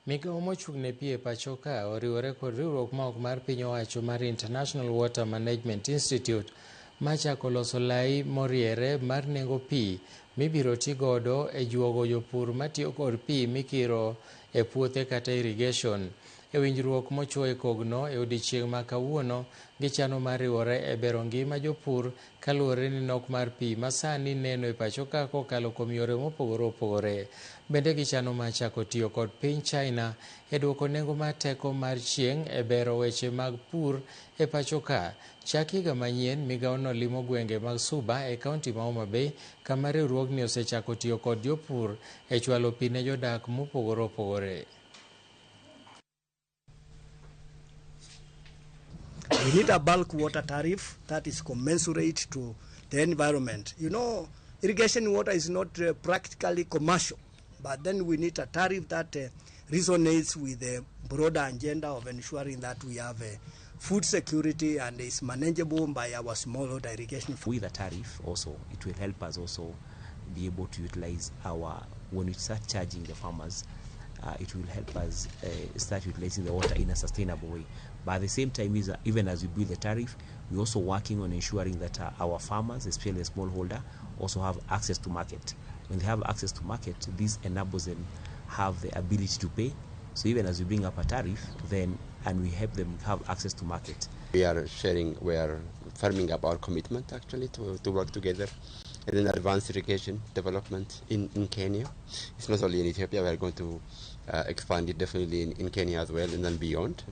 Migao mochung' ne pi e pacho ka oriwore kod riwruok ma ok mar piny owacho mar International Water Management Institute machako loso lai moriere mar nengo pi mibiro ti godo e juogo jopur matiyo kod pi mikiro e puothe kata irrigation. E winjruok mochuo e kogno e odiechieng' ma kawuono, gichano mar riwore e bero ngima jopur kaluwore ni nok mar pi ma sani neno e pacho ka kokalo kuom yore mopogore opogore. Bende gichano mar chako tiyo kod piny China e duoko nengo mar teko mar chieng' e bero weche mag pur e pacho ka. Chak higa manyien, migaono limo gwenge mag Suba e kaunti ma Homa Bay, kama riwruogni osechako tiyo kod jopur e chwalo pi ne jodak mopogore opogore. We need a bulk water tariff that is commensurate to the environment. You know, irrigation water is not practically commercial, but then we need a tariff that resonates with the broader agenda of ensuring that we have food security and is manageable by our smallholder irrigation. With a tariff also, it will help us also be able to utilize when we start charging the farmers, it will help us start utilizing the water in a sustainable way. But at the same time, even as we build the tariff, we're also working on ensuring that our farmers, especially the smallholder, also have access to market. When they have access to market, this enables them have the ability to pay. So even as we bring up a tariff, and we help them have access to market. We are firming up our commitment actually to work together in advanced irrigation development in Kenya. It's not only in Ethiopia, we are going to expand it definitely in Kenya as well and then beyond.